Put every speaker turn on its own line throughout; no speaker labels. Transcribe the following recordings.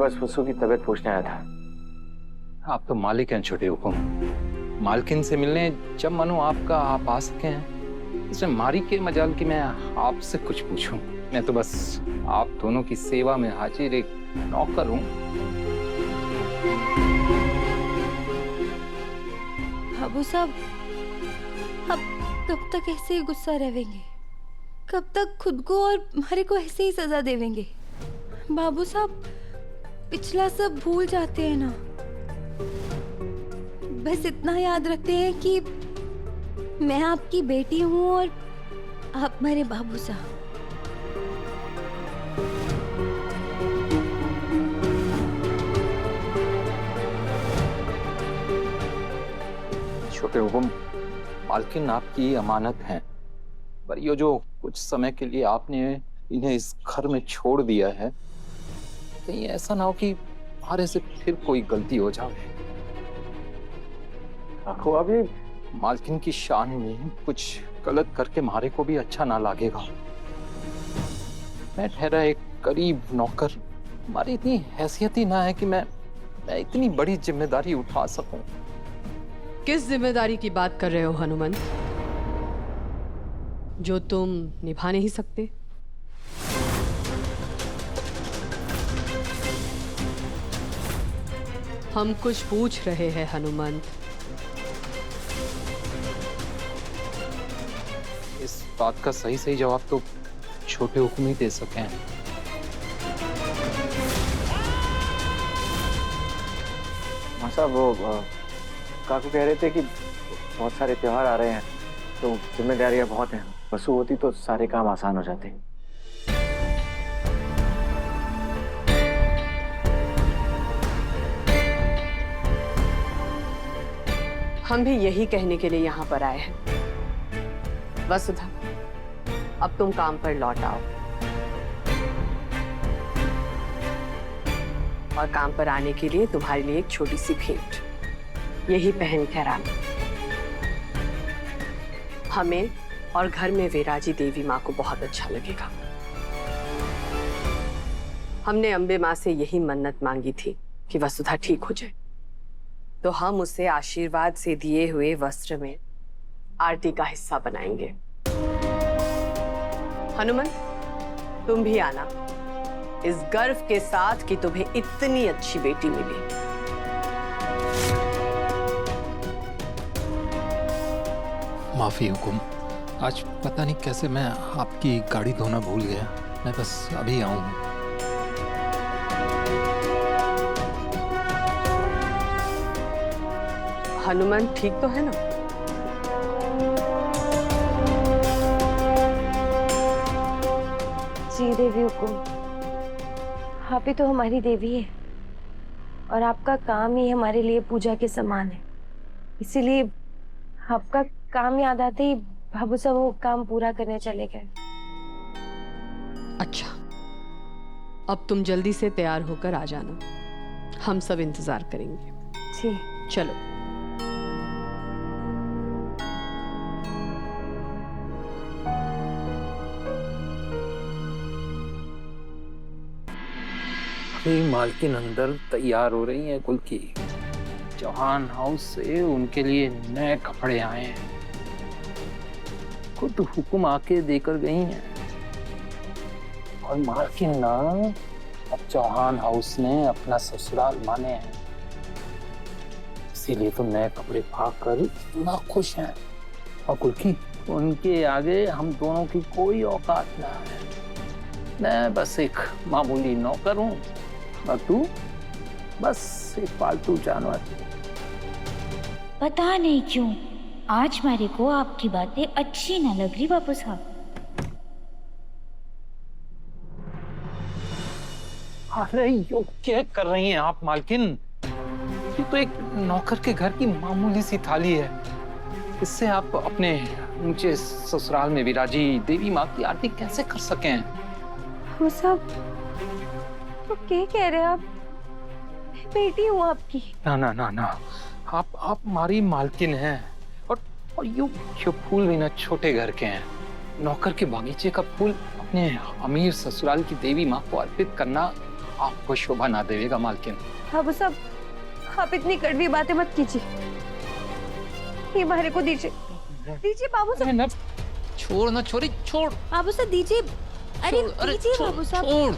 बस वसु की तबीयत पूछने आया था।
आप तो मालिक हैं छोटे हुकुम। मालकिन से मिलने जब मनो आपका आप आ सके हैं, इसमें मारी के मजाल की मैं आपसे कुछ पूछूं। मैं तो बस आप दोनों की सेवा में हाजिर एक नौकर हूं।
बाबू साहब, अब कब तक ऐसे ही गुस्सा रहेंगे? कब तक खुद को और मारे को ऐसे ही सजा देवेंगे? बाबू साहब, पिछला सब भूल जाते हैं ना। बस इतना याद रखते हैं कि मैं आपकी बेटी हूँ और आप मेरे बाबू साहब।
छोटे हुकुम, मालकिन आपकी अमानत हैं, पर ये जो कुछ समय के लिए आपने इन्हें इस घर में छोड़ दिया है, कहीं ऐसा ना हो कि हमारे से फिर कोई गलती हो जाए।
आखो अभी
मालकिन की शान में कुछ गलत करके मारे को भी अच्छा ना लगेगा। मैं ठहरा एक गरीब नौकर, हमारी इतनी हैसियत ही ना है कि मैं इतनी बड़ी जिम्मेदारी उठा सकूं।
किस जिम्मेदारी की बात कर रहे हो हनुमंत, जो तुम निभा नहीं सकते? हम कुछ पूछ रहे हैं हनुमंत।
इस बात का सही सही जवाब तो छोटे हुक्म ही दे सके हैं।
हाँ साहब, वो काकू कह रहे थे कि बहुत सारे त्योहार आ रहे हैं तो जिम्मेदारियां बहुत हैं। वसु होती तो सारे काम आसान हो जाते।
हम भी यही कहने के लिए यहाँ पर आए हैं। वसुधा, अब तुम काम पर लौट आओ और काम पर आने के लिए तुम्हारे लिए एक छोटी सी भेंट, यही पहन कर आना। हमें और घर में विराजी देवी माँ को बहुत अच्छा लगेगा। हमने अम्बे माँ से यही मन्नत मांगी थी कि वसुधा ठीक हो जाए, तो हम उसे आशीर्वाद से दिए हुए वस्त्र में आरती का हिस्सा बनाएंगे। हनुमंत, तुम भी आना, इस गर्व के साथ कि तुम्हें इतनी अच्छी बेटी मिली।
माफी हुकुम, आज पता नहीं कैसे मैं आपकी गाड़ी धोना भूल गया। मैं बस अभी आऊं।
हनुमान ठीक तो है ना?
जी देवी हुकुम, आप ही तो हमारी देवी है और आपका काम ही हमारे लिए पूजा के समान है। इसीलिए आपका काम याद आते ही बाबू साहब वो काम पूरा करने चले गए।
अच्छा, अब तुम जल्दी से तैयार होकर आ जाना, हम सब इंतजार करेंगे।
जी
चलो।
मालकिन अंदर तैयार हो रही हैं कुल की। चौहान हाउस से उनके लिए नए कपड़े आए हैं, खुद हुक्म आके देकर गई हैं। और मालकिन ना अब चौहान हाउस ने अपना ससुराल माने हैं, इसीलिए तो नए कपड़े पाकर इतना खुश हैं। और कुल की उनके आगे हम दोनों की कोई औकात ना है। मैं बस एक मामूली नौकर हूँ और तू बस एक पालतू जानवर।
पता नहीं क्यों आज मेरे को आपकी बातें अच्छी न लग रही बापू साहब।
अरे यो क्या कर रही हैं आप मालकिन? ये तो एक नौकर के घर की मामूली सी थाली है, इससे आप अपने ऊंचे ससुराल में विराजी देवी माँ की आरती कैसे कर सकें?
वो सब तो क्या कह रहे हैं आप? मैं बेटी हूँ आपकी।
ना ना ना ना, आप हमारी मालकिन हैं। और यो फूल भी ना छोटे घर के हैं। नौकर के बागीचे का फूल अपने अमीर ससुराल की देवी माँ को अर्पित करना आपको शोभा ना देगा मालकिन।
बाबू साहब, आप इतनी कड़वी बातें मत कीजिए। ये मारे को दीजिए, दीजिए बाबू साहब।
ना छोड़ ना, छोरी छोड़।
बाबू साहब दीजिए, अरे दीजिए बाबू साहब।
छोड़।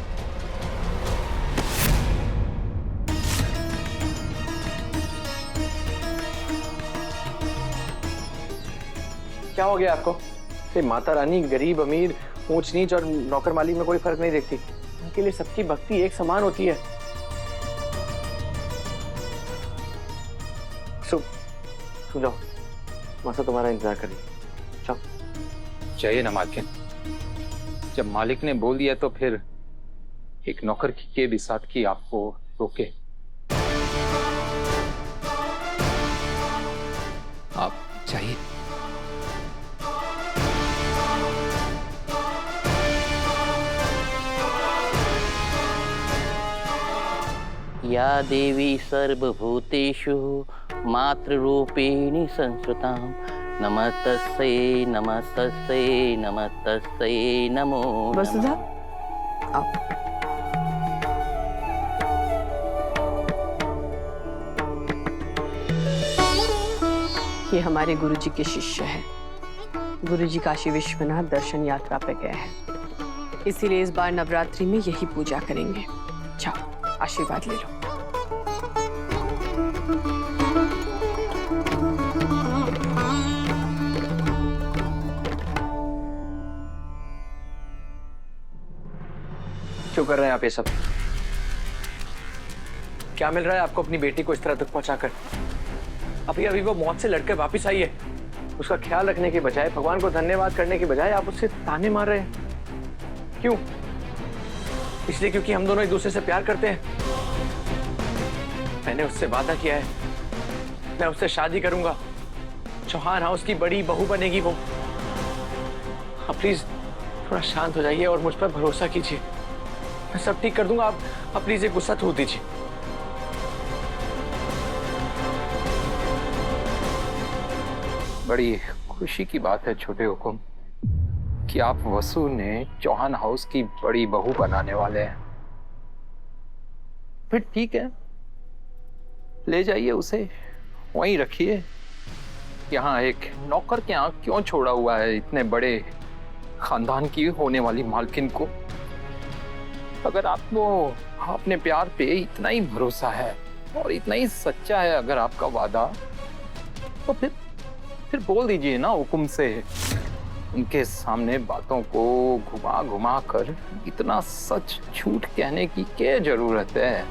क्या हो गया आपको? ये माता रानी गरीब अमीर, ऊंच नीच और नौकर मालिक में कोई फर्क नहीं देखती। उनके लिए सबकी भक्ति एक समान होती है। सुन जाओ, मासा तुम्हारा इंतजार कर रही है। जाओ।
चाहिए ना मालकिन, जब मालिक ने बोल दिया तो फिर एक नौकर के भी साथ की आपको रोके? आप चाहिए।
या देवी सर्वभूतेषु मातृरूपेणी संस्कृतां नमस्तस्यै नमस्तस्यै नमस्तस्यै नमो नमः।
वसुधा आओ। ये हमारे गुरुजी के शिष्य हैं। गुरुजी काशी विश्वनाथ दर्शन यात्रा पे गए हैं, इसीलिए इस बार नवरात्रि में यही पूजा करेंगे। जाओ, आशीर्वाद ले लो।
क्यों कर रहे हैं आप ये सब? क्या मिल रहा है आपको अपनी बेटी को इस तरह तक पहुंचाकर? अभी अभी वो मौत से लड़कर वापस आई है। उसका ख्याल रखने के बजाय, भगवान को धन्यवाद करने के बजाय आप उससे ताने मार रहे हैं। क्यों? इसलिए क्योंकि हम दोनों एक दूसरे से प्यार करते हैं। मैंने उससे वादा किया है, मैं उससे शादी करूंगा। चौहान हाउस की बड़ी बहू बनेगी वो। आप प्लीज थोड़ा शांत हो जाइए और मुझ पर भरोसा कीजिए। मैं सब ठीक कर दूंगा। आप प्लीज एक गुस्सा छोड़ दीजिए।
बड़ी खुशी की बात है छोटे हुकुम कि आप वसु ने चौहान हाउस की बड़ी बहू बनाने वाले हैं। फिर ठीक है, ले जाइए उसे, वहीं रखिए। यहाँ एक नौकर के यहाँ क्यों छोड़ा हुआ है इतने बड़े खानदान की होने वाली मालकिन को? अगर आपको अपने प्यार पे इतना ही भरोसा है और इतना ही सच्चा है अगर आपका वादा, तो फिर बोल दीजिए ना हुकुम से। उनके सामने बातों को घुमा घुमा कर इतना सच झूठ कहने की क्या जरूरत है?